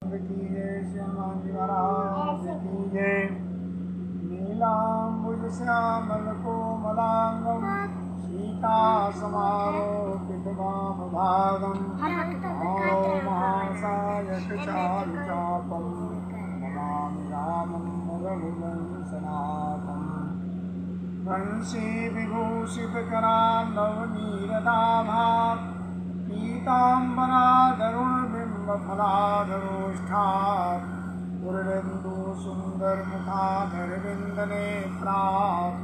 की जय श्री हनुमान जी महाराज की जय। नीलाम्बुज श्यामल कोमलांगं सीता समारोपित वामभागं भावो महासायक चारुचापं नमामि रामं रघुवंशनाथं। वंशी विभूषित करान्नवनीरदाभात् पीताम्बराधरुणबिम्बफलाधरोष्ठात् पुररेन्दु सुंदर मुखाधरविन्दनेत्रात्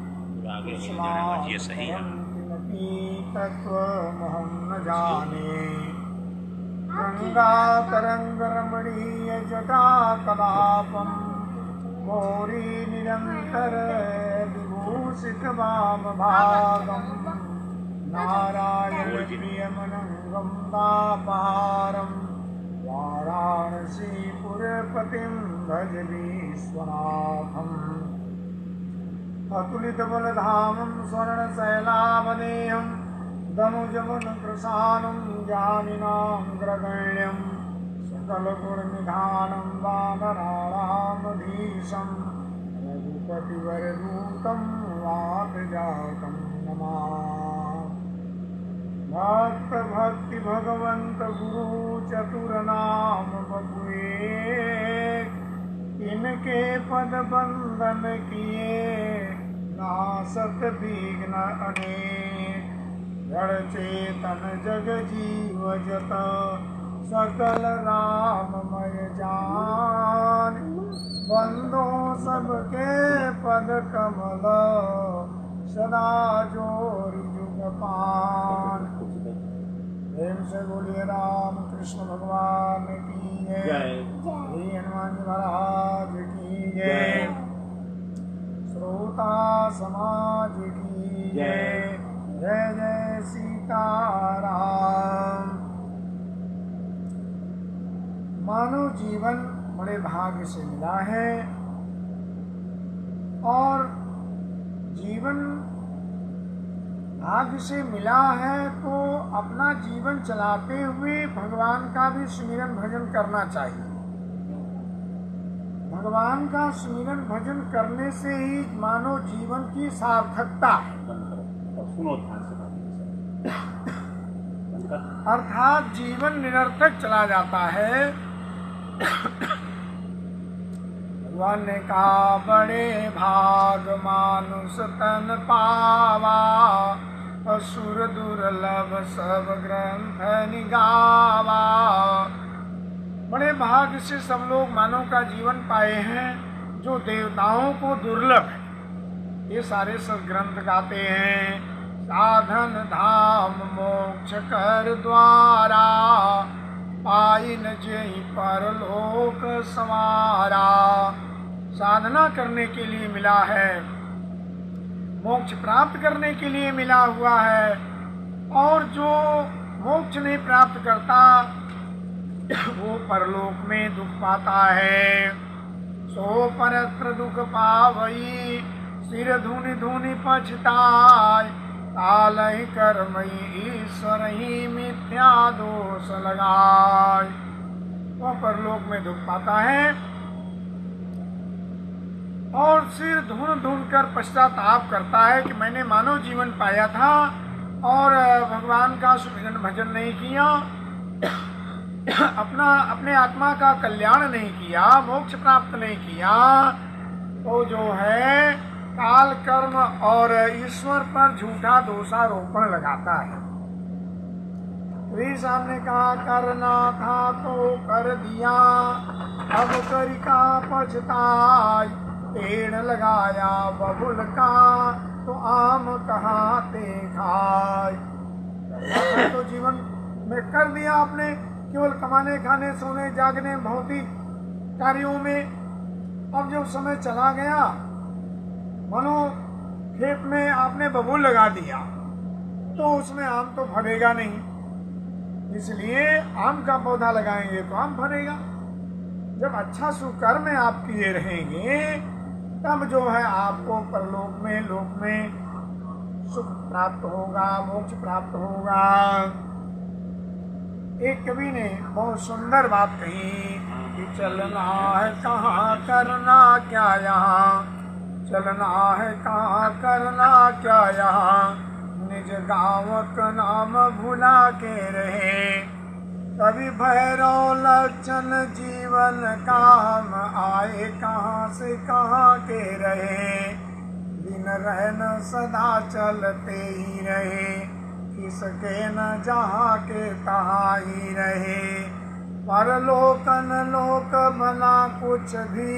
तत्त्वमहं न जाने। गङ्गातरङ्गरमणीय जटाकलापं गौरी निरन्तर विभूषित वामभागं नारायणप्रियमनङ्गं तापहारं वाराणसीपुरपतिं भज विश्वनाथम्। अतुलितबलधामं स्वर्णशैलावनेयं दनुजवनप्रसानं ज्ञानिनां ग्रगण्यं सकलगुणनिधानं वानराणामधीशं रघुपतिवरदूतं वातजातं नमामि। भक्त भक्ति भगवंत गुरु चतुर नाम बपुए इनके पद बंदन किए नासत विघ्न अनेक। जड़ चेतन जग जीव जत सकल राममय जान बंदो सबके पद कमल सदा जोरि जुग पान। प्रेम से बोलिए राम कृष्ण भगवान की जय। श्री हनुमान जी महाराज की जय। श्रोता समाज की जय। जय जय सीताराम। मानव जीवन बड़े भाग्य से मिला है और जीवन भाग्य से मिला है तो अपना जीवन चलाते हुए भगवान का भी सुमिरन भजन करना चाहिए। भगवान का सुमिरन भजन करने से ही मानव जीवन की सार्थकता है। सुनो ध्यान से अर्थात जीवन निरर्थक चला जाता है। भगवान ने कहा बड़े भाग मानुष तन पावा असुर दुर्लभ सब ग्रंथ निगावा। बड़े भाग से सब लोग मानव का जीवन पाए हैं जो देवताओं को दुर्लभ है। ये सारे सद्ग्रंथ गाते हैं। साधन धाम मोक्ष कर द्वारा पाइन जय परलोक समारा। साधना करने के लिए मिला है, मोक्ष प्राप्त करने के लिए मिला हुआ है। और जो मोक्ष नहीं प्राप्त करता वो परलोक में दुख पाता है। सो परत्र दुख पावई सिर धुनि धुनि पछताय कालहि कर्मई ईश्वर ही मिथ्या दोष लगाय। वह परलोक में दुख पाता है और सिर धुन धुन कर पश्चाताप करता है कि मैंने मानव जीवन पाया था और भगवान का सुमिरन भजन नहीं किया, अपने आत्मा का कल्याण नहीं किया, मोक्ष प्राप्त नहीं किया, तो जो है काल कर्म और ईश्वर पर झूठा दोषारोपण लगाता है। वे सामने कहा करना था तो कर दिया अब करिका पछताय। पेड़ लगाया बबुल का तो आम कहाँ ते खाए। तो जीवन में कर दिया आपने, केवल कमाने खाने सोने जागने भौतिक कार्यों में। अब जब समय चला गया मानो खेत में आपने बबूल लगा दिया तो उसमें आम तो फलेगा नहीं, इसलिए आम का पौधा लगाएंगे तो आम फलेगा। जब अच्छा सुकर्म आप किए रहेंगे तब जो है आपको परलोक में लोक में सुख प्राप्त होगा, मोक्ष प्राप्त होगा। एक कवि ने बहुत सुंदर बात कही। कि चलना है कहाँ करना क्या यहाँ, चलना है कहाँ करना क्या यहाँ, निज गाँव का नाम भुला के रहे। कभी भैरव लक्षण जीवन का हम आए कहाँ से कहाँ के रहे। दिन रहन सदा चलते ही रहे, किसके न जहाँ के तहाँ ही रहे। परलोकन लोक भला कुछ भी,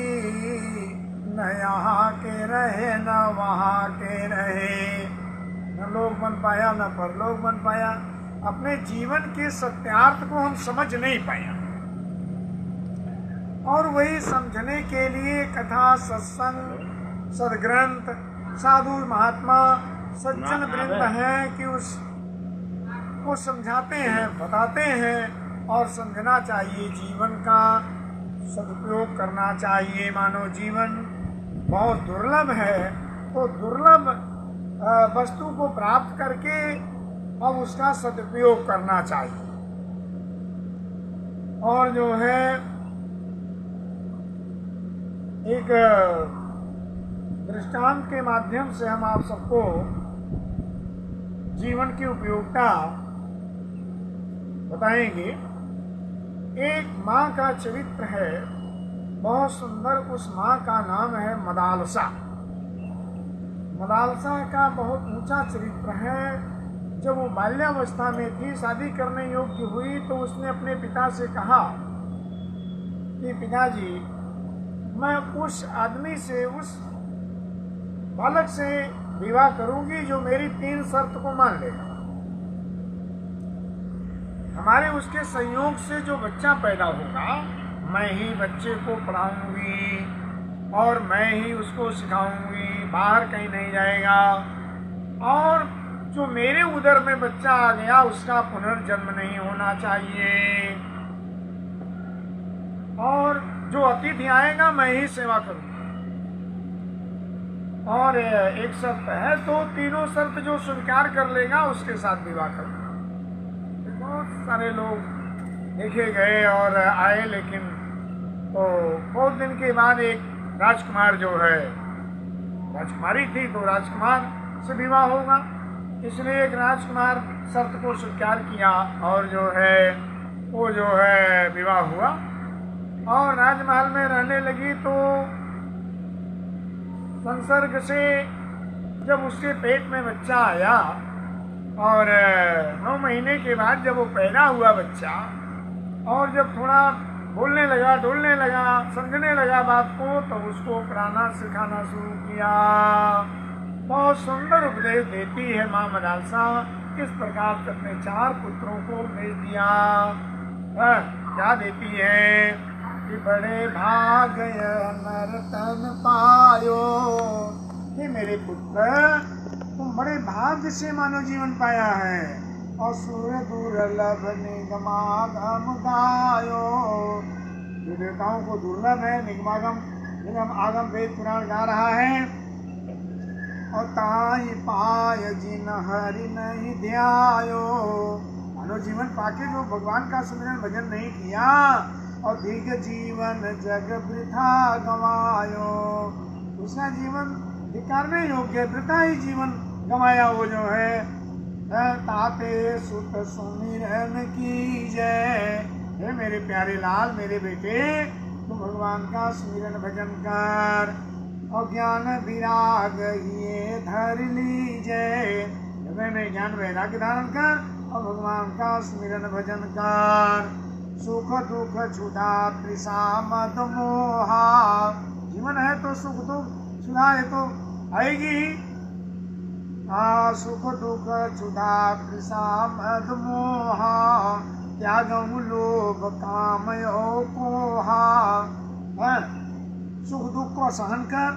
न यहाँ के रहे न वहाँ के रहे। न लोक बन पाया न परलोक बन पाया, अपने जीवन के सत्यार्थ को हम समझ नहीं पाया। और वही समझने के लिए कथा, सत्संग, सदग्रंथ, साधु महात्मा, सज्जन वृंद हैं कि उसको समझाते हैं, बताते हैं। और समझना चाहिए, जीवन का सदुपयोग करना चाहिए। मानव जीवन बहुत दुर्लभ है, तो दुर्लभ वस्तु को प्राप्त करके अब उसका सदुपयोग करना चाहिए। और जो है एक दृष्टांत के माध्यम से हम आप सबको जीवन की उपयोगिता बताएंगे। एक माँ का चरित्र है, बहुत सुंदर। उस माँ का नाम है मदालसा। मदालसा का बहुत ऊंचा चरित्र है। जब वो बाल्यावस्था में थी, शादी करने योग्य हुई, तो उसने अपने पिता से कहा कि पिताजी, मैं उस आदमी से, उस बालक से विवाह करूंगी जो मेरी 3 शर्त को मान लेगा। हमारे उसके संयोग से जो बच्चा पैदा होगा, मैं ही बच्चे को पढ़ाऊंगी और मैं ही उसको सिखाऊंगी, बाहर कहीं नहीं जाएगा। और जो मेरे उदर में बच्चा आ गया, उसका पुनर्जन्म नहीं होना चाहिए। और जो अतिथि आएगा, मैं ही सेवा करूंगा। और एक शर्त है, तो तीनों शर्त जो स्वीकार कर लेगा, उसके साथ विवाह करूंगा। बहुत सारे लोग देखे गए और आए, लेकिन तो बहुत दिन के बाद एक राजकुमार जो है, राजकुमारी थी तो राजकुमार से विवाह होगा, इसलिए एक राजकुमार शर्त को स्वीकार किया और जो है वो जो है विवाह हुआ। और राजमहल में रहने लगी, तो संसर्ग से जब उसके पेट में बच्चा आया और 9 महीने के बाद जब वो पैदा हुआ बच्चा, और जब थोड़ा बोलने लगा, डोलने लगा, समझने लगा बात को, तो उसको पढ़ाना सिखाना शुरू किया। बहुत सुंदर उपदेश देती है माँ मदालसा। किस प्रकार से अपने 4 पुत्रों को उपदेश दिया। क्या देती है कि बड़े भाग नर्तन पायो, कि मेरे पुत्र, तुम बड़े भाग्य से मानव जीवन पाया है। और सूर्य दुर्लभ निगमागम गायो, जो देवताओं को दुर्लभ है, निगम आगम वेद पुराण गा रहा है। और ताई पाय जिन हरि नहीं ध्यायो, मानव जीवन पाके जो भगवान का सुमिरन भजन नहीं किया, और दीर्घ जीवन जग वृथा गवायो, उसका जीवन धिक्कारने योग्य, वृथा ही जीवन गवाया वो जो है। ताते सुत सुमिरन की जय, हे मेरे प्यारे लाल, मेरे बेटे, तुम भगवान का सुमिरन भजन कर, और ज्ञान विराग ये धर लीजय, मैंने ज्ञान वैराग्य धारण कर और भगवान का सुमिरन भजन कर। सुख दुख क्षुधा तृषा मद मोहा, जीवन है तो सुख दुख क्षुधा है तो आएगी। सुख दुख क्षुधा तृषा मद मोहा, त्यागम लोभ काम कोहा। सुख दुख को सहन कर,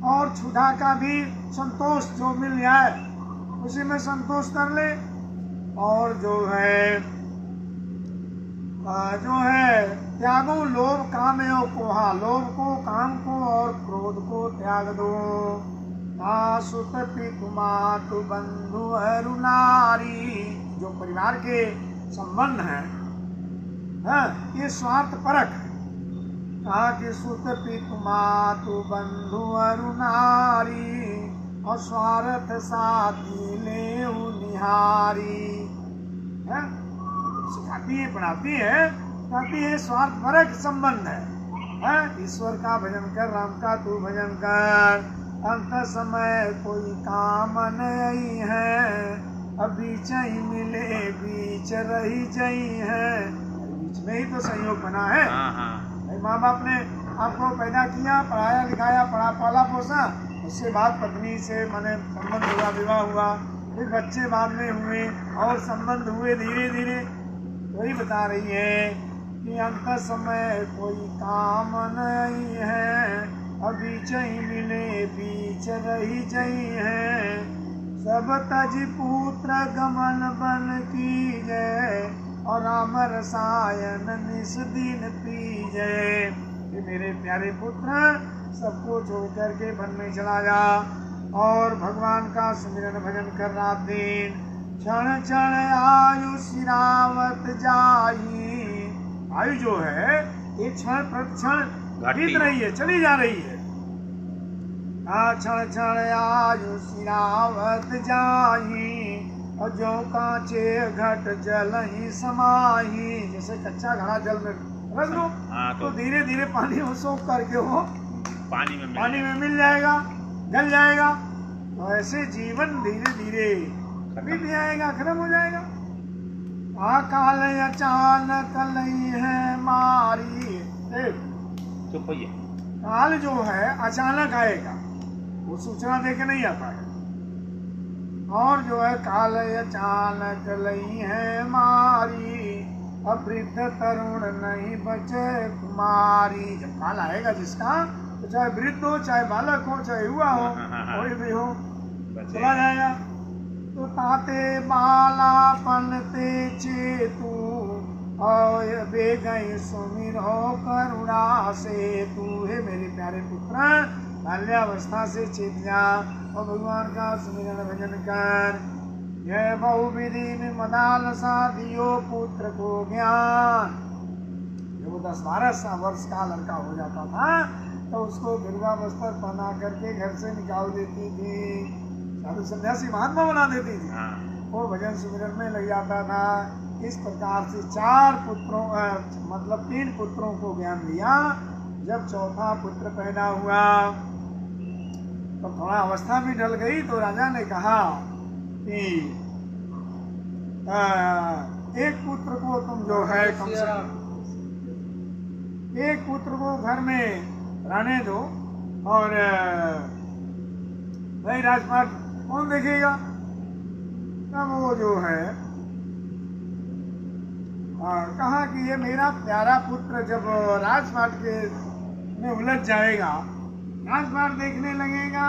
और क्षुधा का भी संतोष जो मिल जाए उसी में संतोष कर ले। और जो है त्यागो लोभ काम कोहा, लोभ को, काम को और क्रोध को त्याग दो। सुत पितु मातु बंधु अरु नारी, जो परिवार के संबंध हैं, ये स्वार्थ परक है। कहा कि सुत पितु मातु बंधु अरु नारी और स्वार्थ साथी लेहु निहारी है? सिखाती है, पढ़ाती है, कहती है स्वार्थ परक संबंध है? ईश्वर का भजन कर, राम का तू भजन कर, अंत समय कोई काम नहीं है, अभी चई मिले बीच रही जई है। बीच में ही तो संयोग बना है। माँ बाप ने आपको पैदा किया, पढ़ाया लिखाया, पढ़ा पाला पोसा, उसके बाद पत्नी से माने संबंध हुआ, विवाह हुआ, फिर बच्चे बाद में हुए और संबंध हुए धीरे धीरे। वही बता रही है कि अंत समय कोई काम नहीं है, अभी चई मिले बीच रही जई है, सब तज पुत्र गमन बन की जय, और राम रसायन निस दिन पीजे। ये मेरे प्यारे पुत्र सबको छोड़ करके वन में चला जा और भगवान का सुमिरन भजन कर रात दिन। क्षण क्षण आयु सिरावत जाई, आयु जो है ये क्षण प्रतिक्षण बीत रही है, चली जा रही है। क्षण क्षण आयु सिरावत जाई, और जो कांचे घट जल ही समाही। जैसे कच्चा घड़ा जल में रख लो तो धीरे धीरे पानी में सोख करके वो पानी में मिल जाएगा, गल जाएगा। तो ऐसे जीवन धीरे धीरे बीत जाएगा, खत्म हो जाएगा। अकाल अचानक लई है मारी, काल जो है अचानक आएगा, वो सूचना देके नहीं आता है। और जो है काल अचानक लई है मारी, अब वृद्ध तरुण नहीं बचे कुमारी। जब काल आएगा जिसका, तो चाहे वृद्ध हो, चाहे बालक हो, चाहे युवा हो, कोई भी हो, चला जाएगा। तो ताते बाला पनते चेतु, और बे गई सुमिर हो करुणा से तू। है मेरे प्यारे पुत्र, बाल्यावस्था से चेत जा और भगवान का सुमिरन भजन कर। यह बहुविधि में मदाल सा दियो पुत्र को ज्ञान। जब वो 10-12 वर्ष का लड़का हो जाता था तो उसको गिरवा वस्त्र पहना करके घर से निकाल देती थी, साधु सन्यासी महात्मा बना देती थी। वो भजन सुमिरन में लग जाता था। इस प्रकार से 3 पुत्रों को ज्ञान दिया। जब चौथा पुत्र पैदा हुआ तो थोड़ा अवस्था भी ढल गई, तो राजा ने कहा कि एक पुत्र को तुम जो है कम से कम एक पुत्र को घर में रहने दो, और भाई राजपाट कौन देखेगा। तब वो जो है कहा कि ये मेरा प्यारा पुत्र जब राजपाट के में उलझ जाएगा, राजपाट देखने लगेगा,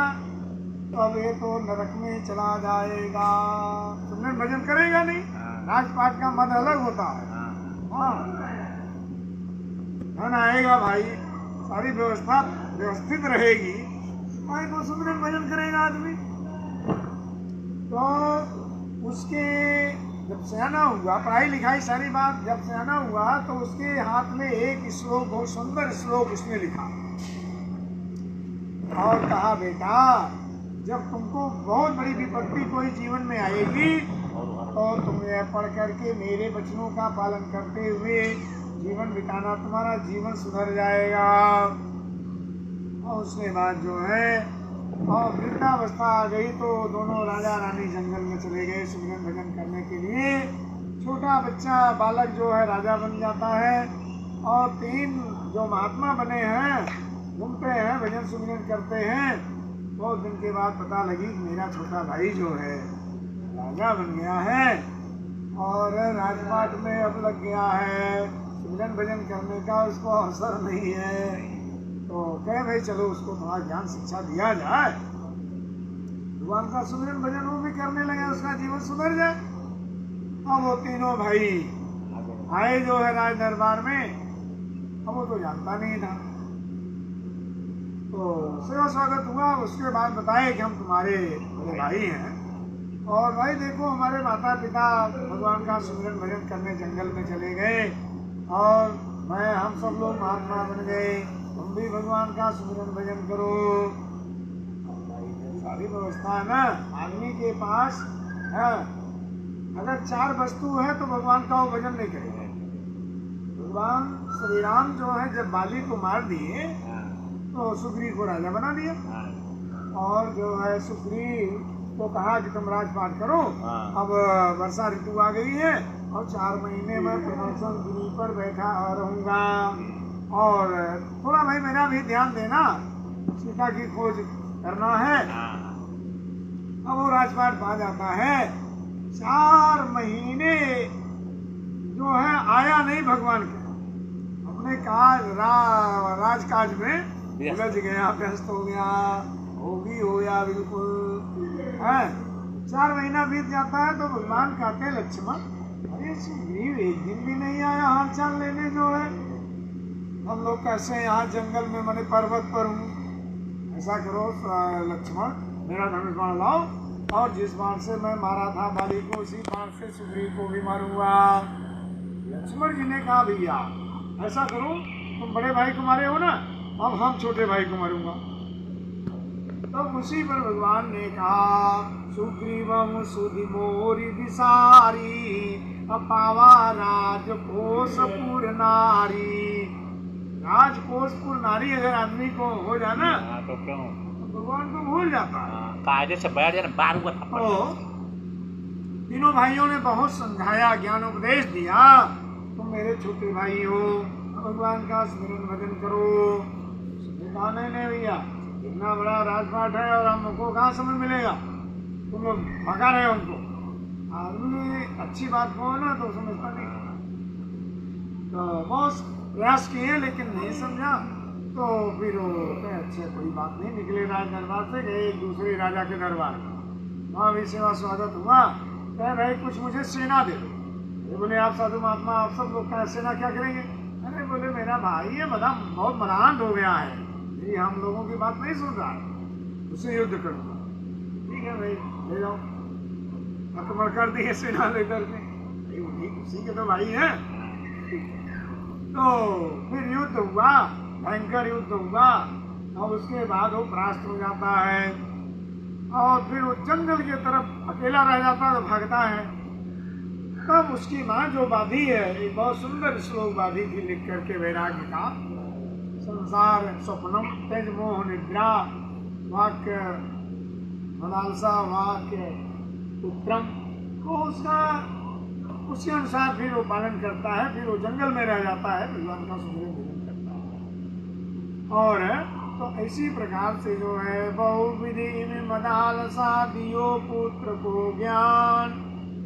तो अब ये तो नरक में चला जाएगा, सुमिरन भजन करेगा नहीं। राजपाट का मत अलग होता है। हाँ, धन आएगा भाई, सारी व्यवस्था व्यवस्थित रहेगी, भाई तो सुमिरन भजन करेगा आदमी। तो उसके जब सयाना हुआ, पढ़ाई लिखाई सारी बात जब सयाना हुआ, तो उसके हाथ में एक श्लोक, बहुत सुंदर श्लोक उसने लिखा और कहा, बेटा जब तुमको बहुत बड़ी विपत्ति कोई जीवन में आएगी, तो तुम यह पढ़ करके मेरे वचनों का पालन करते हुए जीवन बिताना, तुम्हारा जीवन सुधर जाएगा। और उसके बाद जो है और वृद्धावस्था आ गई, तो दोनों राजा रानी जंगल में चले गए सुमिरन भजन करने के लिए। छोटा बच्चा बालक जो है राजा बन जाता है, और 3 जो महात्मा बने हैं घूमते हैं, भजन सुमिरन करते हैं। बहुत दिन के बाद पता लगी कि मेरा छोटा भाई जो है राजा बन गया है और राजपाट में अब लग गया है, सुमिरन भजन करने का उसको अवसर नहीं है। तो कहे भाई चलो उसको थोड़ा ज्ञान शिक्षा दिया जाए, भगवान का सुमिरन भजन वो भी करने लगे, उसका जीवन सुधर जाए। अब वो तीनों भाई आए जो है राज दरबार में। अब वो तो जानता नहीं था, तो सेवा स्वागत हुआ। उसके बाद बताए कि हम तुम्हारे बड़े भाई हैं, और भाई देखो हमारे माता पिता भगवान का सुमिरन भजन करने जंगल में चले गए, और हम सब लोग महात्मा बन गए, तुम भी भगवान का सुमिरन भजन करो। सारी व्यवस्था है ना आदमी के पास है। अगर 4 वस्तु है तो भगवान का वो भजन नहीं करेगा। भगवान श्री राम जो है जब बाली को मार दिए तो सुग्रीव को राजा बना दिया, और जो है सुग्रीव को कहा कि तुम राजपाट करो, अब वर्षा ऋतु आ गई है और 4 महीने में प्रदर्शन गिरी पर बैठा रहूंगा, और थोड़ा भाई मेरा भी ध्यान देना, सीता की खोज करना है। अब वो राजपाट पा जाता है, 4 महीने जो है आया नहीं भगवान के अपने काज राजकाज में उलझ गया, व्यस्त हो गया, होगी होया बिल्कुल है। 4 महीना बीत जाता है तो भगवान कहते हैं लक्ष्मण अरे सुग्रीव एक दिन भी नहीं आया हाल चाल लेने, जो है हम लोग कैसे यहाँ जंगल में मैंने पर्वत पर हूँ। ऐसा करो लक्ष्मण मेरा धनुष बाण लाओ, और जिस बाण से मैं मारा था बाली को उसी बाण से सुग्रीव को भी मारूंगा। लक्ष्मण जी ने कहा भैया ऐसा करो, तुम बड़े भाई को मारे हो ना, अब हम छोटे भाई को मारूंगा। तब उसी पर भगवान ने कहा सुग्रीवम सुधि मोरी विसारी अपावा राजकोषपुर नारी। राजकोषपुर नारी अगर आदमी को हो जाए ना तो क्यों भगवान को भूल जाता है। कायदे से बैठ जाना बारूगा थप्पड़। तो तीनों भाइयों ने बहुत समझाया, ज्ञान उपदेश दिया, तुम मेरे छोटे भाई हो, भगवान का स्मरण भजन करो। कहा नहीं भैया इतना बड़ा राजपाट है और हमको कहाँ समय मिलेगा, तुम लोग भगा रहे हो हमको। आदमी अच्छी बात को ना तो समझता नहीं, तो बहुत प्रयास किए लेकिन नहीं समझा, तो फिर वो अच्छे कोई बात नहीं, निकले राज दरबार से गए एक दूसरे राजा के दरबार, वहाँ भी सेवा स्वागत हुआ। कह रहे कुछ मुझे सेना दे दो। बोले आप साधु महात्मा आप सब लोग का सेना क्या करेंगे? अरे बोले मेरा भाई है बहुत मरांड हो गया है, ये हम लोगों की बात नहीं सुन रहा है, उससे युद्ध करूंगा। ठीक है भाई ले जाओ, आक्रमण कर दिए सेना लेकर के, उसी के तो भाई है। तो फिर युद्ध हुआ, भयंकर युद्ध हुआ, और उसके बाद वो परास्त हो जाता है, और फिर वो जंगल की तरफ अकेला रह जाता है, तो भागता है। तब उसकी माँ जो बाधी है, एक बहुत सुंदर श्लोक बाधी थी लिख करके वैराग्य का, संसार स्वप्नम तेज मोह निद्रा वाक्य मदालसा वाक्य उत्तम, तो उसका उसी अनुसार फिर वो पालन करता है, फिर वो जंगल में रह जाता है, भगवान का सुमिरन भजन करता है। और तो इसी प्रकार से जो है बहुविधि में मदालसा दियो पुत्र को ज्ञान,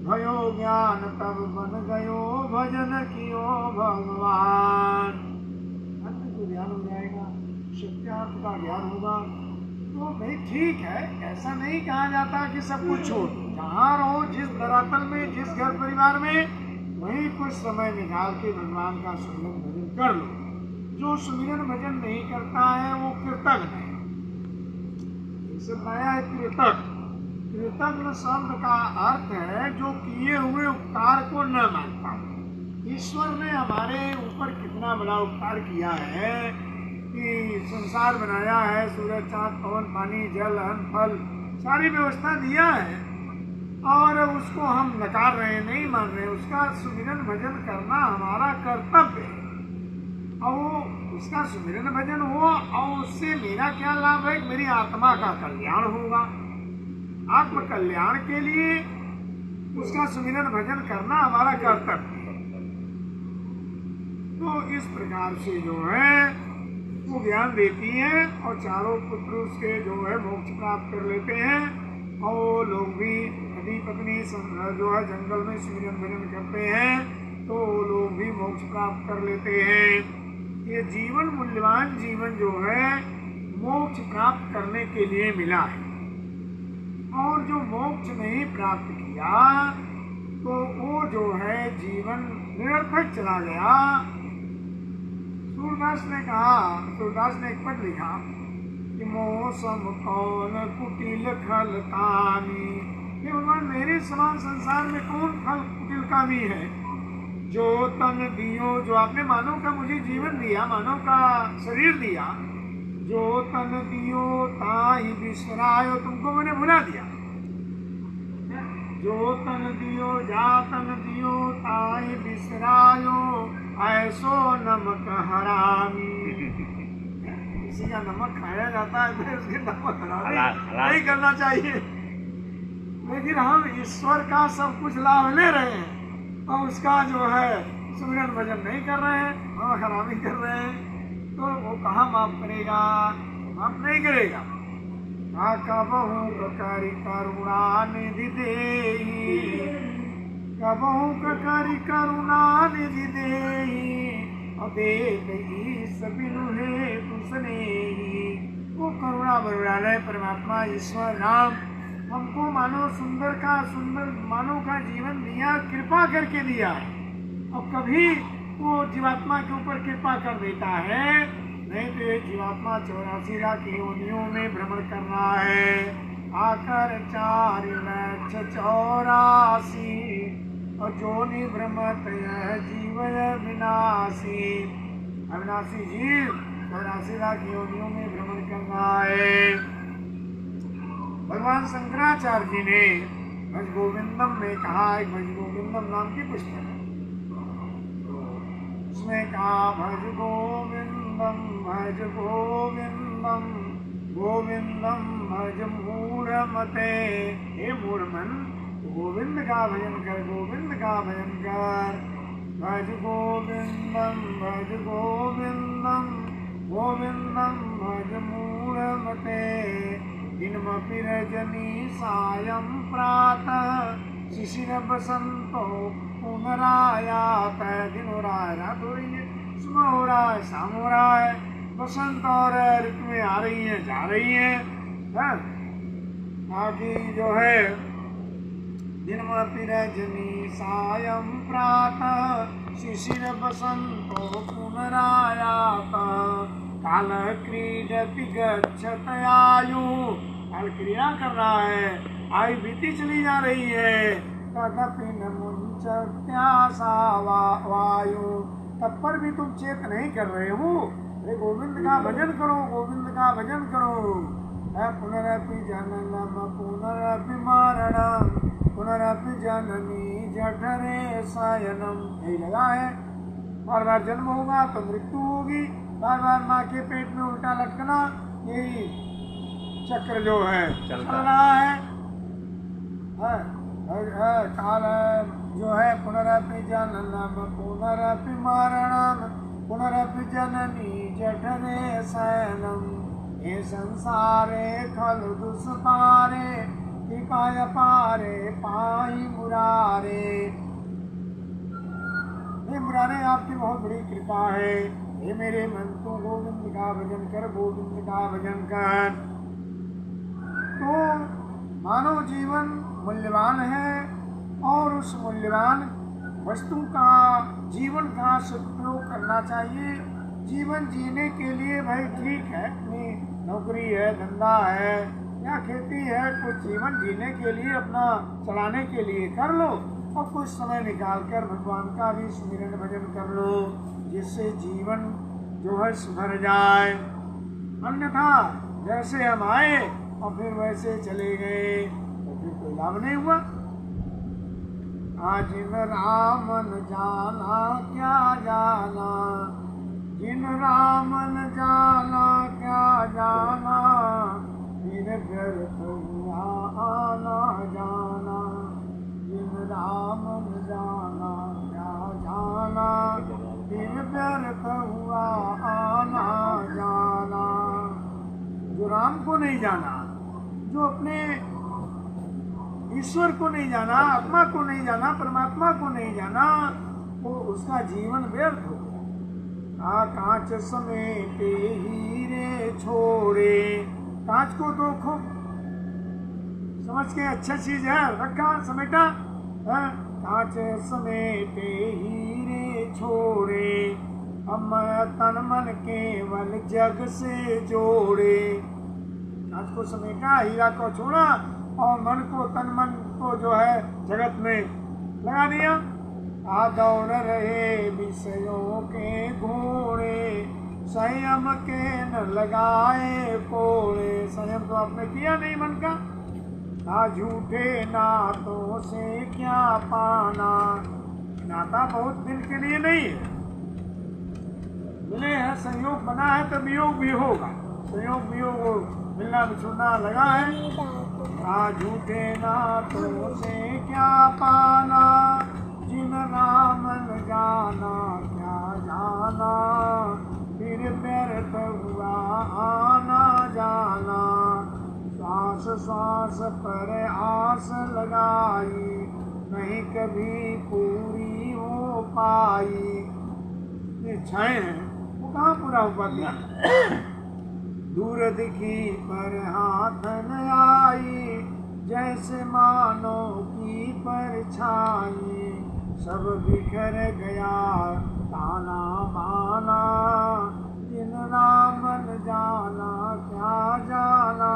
भयो ज्ञान तब बन गयो भजन कियो भगवान। अंत को ज्ञान हो जाएगा, सत्यार्थ का ज्ञान होगा, तो भाई ठीक है, ऐसा नहीं कहा जाता कि सब कुछ छोड़, जहाँ रहो जिस धरातल में जिस घर परिवार में वहीं कुछ समय निकाल के भगवान का सुमिरन भजन कर लो। जो सुमिरन भजन नहीं करता है वो कृतज्ञ है, इसे बनाया है कृतज्ञ। कृतज्ञ शब्द का अर्थ है जो किए हुए उपकार को न मानता। ईश्वर ने हमारे ऊपर कितना बड़ा उपकार किया है कि संसार बनाया है, सूरज चांद पवन पानी जल अन्न फल सारी व्यवस्था दिया है, और उसको हम नकार रहे नहीं मान रहे। उसका सुमिरन भजन करना हमारा कर्तव्य है, और उसका सुमिरन भजन हो, और उससे मेरा क्या लाभ है, मेरी आत्मा का कल्याण होगा। आत्म कल्याण के लिए उसका सुमिरन भजन करना हमारा कर्तव्य है। तो इस प्रकार से जो है वो ज्ञान देती है, और चारों पुत्र उसके जो है मोक्ष प्राप्त कर लेते हैं, और वो लोग भी पति पत्नी जो है जंगल में सुमिरन भजन करते हैं, तो वो लोग भी मोक्ष प्राप्त कर लेते हैं। ये जीवन मूल्यवान जीवन जो है मोक्ष प्राप्त करने के लिए मिला है, और जो मोक्ष नहीं प्राप्त किया तो वो जो है जीवन निरर्थक चला गया। सूरदास ने कहा, सूरदास ने एक पद लिखा कि मौसम कौन कुटिल खल कामी, कि भगवान मेरे समान संसार में कौन खल कुटिल कामी है जो तन दियो, जो आपने मानव का मुझे जीवन दिया, मानव का शरीर दिया, जो तन दियो ताहि बिसरायो, तुमको मैंने भुला दिया। जो तन दियो जा तन दियो ताहि बिसरायो, ऐसो नमक हरामी। किसी का नमक खाया जाता है तो उसके नमक हरामी नहीं करना चाहिए, लेकिन हम ईश्वर का सब कुछ लाभ ले रहे हैं और उसका जो है सुमिरन भजन नहीं कर रहे हैं, नमक हरामी कर रहे हैं, तो वो कहाँ माफ करेगा? माफ नहीं करेगा। कबहू ककारी करुणा निधि देहि, कबहू ककारी करुणा निधि देहि, अदेख ईस बिनु हेतु स्नेहि। वो करुणा बरुणालय परमात्मा ईश्वर राम हमको मानव सुंदर का सुंदर मानव का जीवन दिया, कृपा करके दिया है, और कभी वो जीवात्मा के ऊपर कृपा कर देता है, नहीं तो ये जीवात्मा 84 लाख योनियों में भ्रमण कर रहा है। आकर 4,84,000 और जोनि भ्रमत यह जीव विनाशी। अविनाशी जीव 84 लाख योनियों में भ्रमण कर रहा है। भगवान शंकराचार्य जी ने भज गोविंदम में कहा, एक भज गोविंदम नाम की पुस्तक है, उसमें कहा भज गोविंदम भज गोविंदम गोविंदम भज मूढ़मते। हे मूढ़मन, गोविंद का भजन कर, गोविंद का भजन कर। भज गोविंदम भज गोविंदम गोविंदम भज मूढ़मते। दिनमपि रजनी सायं प्रातः शिशिर बसंतो पुनरायात। दिन हो रहा है, रात हो रही है, सुबह हो रहा है, शाम हो रहा है, बसंत और ऋतुएं आ रही हैं, जा रही हैं। बाकी जो है दिनमपि रजनी सायं प्रातः शिशिर बसंतो पुनरायात। काल क्रीडति गच्छत आयु, काल क्रीड़ा कर रहा है, आयु बीती चली जा रही है। तदपि न मुंचत्यासा वायु, तब पर भी तुम चेत नहीं कर रहे हो। अरे गोविंद का भजन करो, गोविंद का भजन करो। पुनरपि जननम पुनरपि मरणम पुनरपि जननी जठरे शयनम। यही लगा है, बार बार जन्म होगा तो मृत्यु होगी, बार बार माँ के पेट में उल्टा लटकना, यही चक्र जो है चल रहा है। काल जो है पुनरपि जननम पुनरपि मरणम पुनरपि जननी जठरे शयनम। हे संसारे खलु दुष्पारे कृपाय पारे पाहि मुरारे। हे मुरारे, आपकी बहुत बड़ी कृपा है। हे मेरे मन, तू गोविंद का भजन कर, गोविंद का भजन कर। तो मानव जीवन मूल्यवान है और उस मूल्यवान वस्तु का जीवन का सदुपयोग करना चाहिए। जीवन जीने के लिए भाई ठीक है, अपनी नौकरी है, धंधा है या खेती है, कुछ जीवन जीने के लिए अपना चलाने के लिए कर लो, और कुछ समय निकाल कर भगवान का भी सुमिरन भजन कर लो, जिससे जीवन जो है सुधर जाए। अन्यथा जैसे हम आए और फिर वैसे चले गए तो फिर कोई लाभ नहीं हुआ। जिन रामन जाना क्या जाना, जिन रामन जाना क्या जाना, फिर व्यर्थ हुआ आना जाना। जिन रामन जाना क्या जाना, फिर व्यर्थ हुआ आना जाना। जो राम को नहीं जाना, जो अपने ईश्वर को नहीं जाना, आत्मा को नहीं जाना, परमात्मा को नहीं जाना, वो उसका जीवन व्यर्थ हो गया। कांच समेटे हीरे छोड़े, कांच को तो खूब समझ के अच्छा चीज है रखा समेटा, कांच समेटे हीरे छोड़े, हम तन मन केवल जग से जोड़े। कांच को समेटा, हीरा को छोड़ा और मन को, तन मन को जो है जगत में लगा दिया। आ दौड़ रहे विषयों के घोड़े, संयम के न लगाए कोड़े। संयम तो आपने किया नहीं मन का। आ झूठे नातों से क्या पाना, नाता बहुत दिन के लिए नहीं है, मिले हैं संयोग बना है तो वियोग भी होगा। संयोग वियोग मिलना बिछुड़ना लगा है। आ झूठे नातों से क्या पाना, जिन नाम न जाना क्या जाना, फिर व्यर्थ हुआ आना जाना। श्वास श्वास पर आस लगाई, नहीं कभी पूरी हो पाई। ये इच्छाएं हैं वो कहाँ पूरा हो पाती। दूर दिखी पर हाथ न आई, जैसे मानो की परछाई। सब बिखर गया ताना बाना, जिन राम न जाना क्या जाना।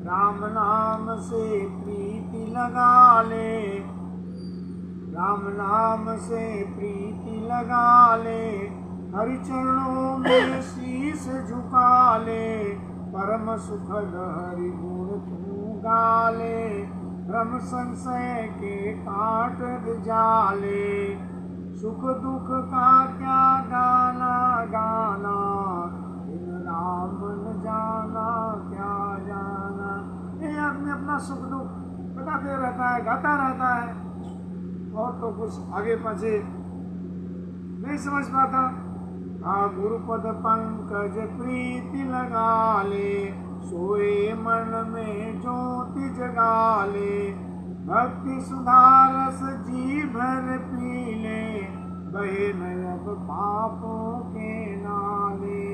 राम नाम से प्रीति लगा ले, राम नाम से प्रीति लगा ले। हरि चरणों में शीश झुका ले, परम सुखद हरि गुण तू गा ले। भ्रम संशय के काट जाले, सुख दुख का क्या गाना गाना। इन राम न जाना क्या जाना। ये आदमी अपना सुख दुख बताते रहता है, गाता रहता है, और तो कुछ आगे पीछे नहीं समझ पाता। हाँ गुरुपद पंकज प्रीति लगा ले, सोए मन में ज्योति जगा ले। भक्ति सुधारस जी भर पी ले, बहे नयब पापों के नाले।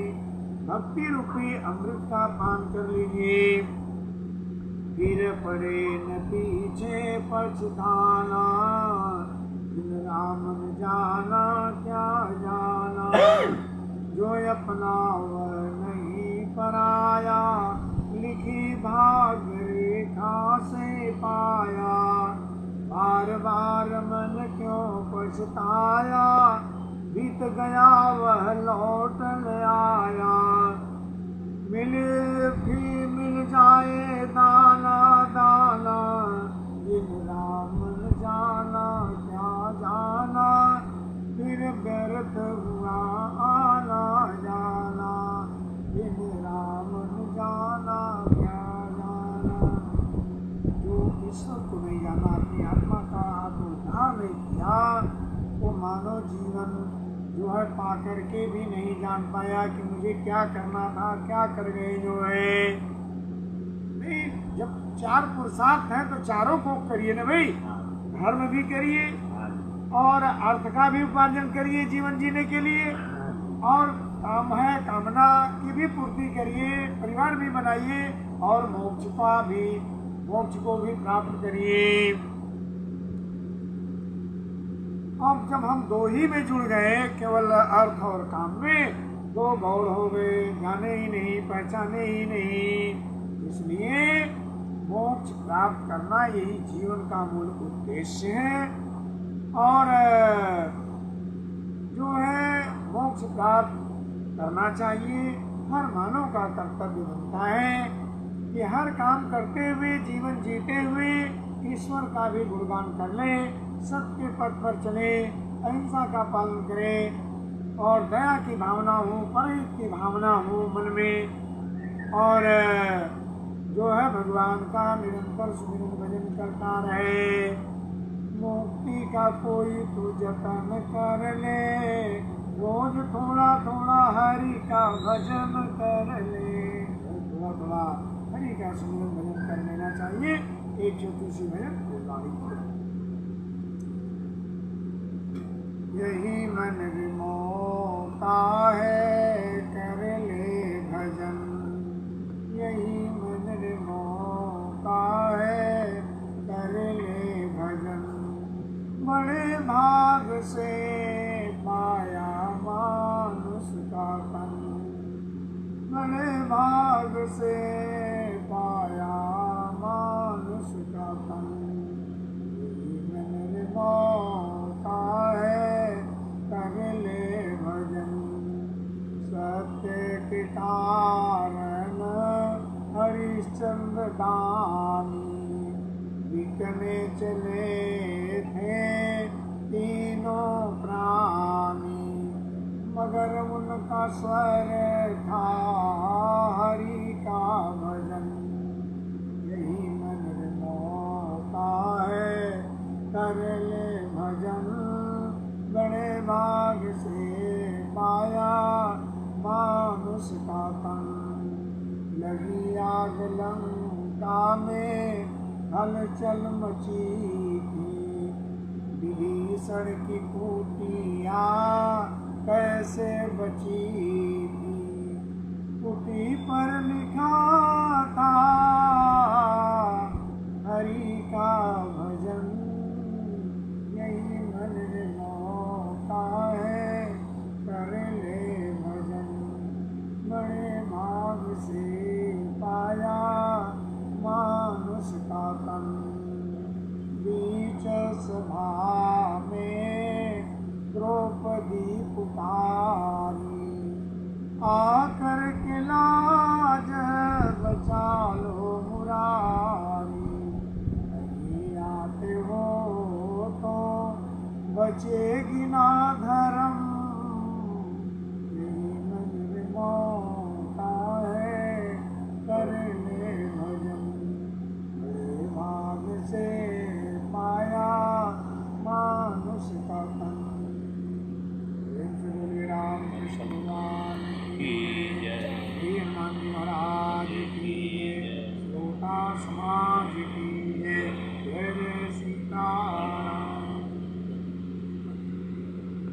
भक्ति रूपी अमृत का पान कर लीजिए, फिर पड़े न पीछे पछताना। जिन राम न जाना क्या जाना, जो अपना वह नहीं पराया। लिखी भाग रेखा से पाया, बार बार मन क्यों पछताया। बीत गया वह लौट न आया, मिले भी मिल जाए दाना दाना। जिन राम न जाना क्या जाना, फिर व्यर्थ हुआ आना जाना। जिन राम न जाना क्या जाना। जो ईश्वर को नहीं जाना, अपनी आत्मा का आत्मोद्धार नहीं किया, वो मानव जीवन जो है पा करके भी नहीं जान पाया कि मुझे क्या करना था, क्या कर गए जो है। नहीं, जब चार पुरुषार्थ हैं तो चारों को करिए ना भाई। धर्म भी करिए और अर्थ का भी उपार्जन करिए जीवन जीने के लिए, और काम है कामना की भी पूर्ति करिए, परिवार भी बनाइए, और मोक्ष को भी प्राप्त करिए। अब जब हम दो ही में जुड़ गए, केवल अर्थ और काम में, दो गौड़ हो गए, जाने ही नहीं, पहचाने ही नहीं। इसलिए मोक्ष प्राप्त करना यही जीवन का मूल उद्देश्य है। और जो है मोक्ष प्राप्त करना चाहिए, हर मानव का कर्तव्य बनता है कि हर काम करते हुए, जीवन जीते हुए ईश्वर का भी गुणगान कर लें, सत्य पथ पर चले, अहिंसा का पालन करें, और दया की भावना हो, परहित की भावना हो मन में, और जो है भगवान का निरंतर सुमिरन भजन करता रहे। मुक्ति का कोई तो जतन कर ले, रोज थोड़ा थोड़ा हरि का भजन कर ले। थोड़ा थोड़ा हरि का सुमिरन भजन कर लेना चाहिए। एक छोटी सी भजन यही मन विमोता है, कर ले भजन। यही मन विमोता है, कर ले भजन। बड़े भाग से पाया मानुष का तन, बड़े भाग से पाया मानुष का तन। यही मन विमोता के कारण हरिश्चंद्र दानी बिकने चले थे तीनों प्राणी, मगर उनका स्वर था हरि का भजन। यही मन मौका है कर ले भजन, बड़े भाग से पाया मानुष का तन। लगी आग लंका में हलचल मची थी, विभीषण की कुटिया कैसे बची थी। कुटी पर लिखा था हरि का भजन, यही मन मौका है कर ले भजन। बड़े भाग से पाया मानुष का तन। बीच सभा में द्रौपदी पुकारी, आकर के लाज बचा लो मुरारी। नहीं आते हो तो बचेगी ना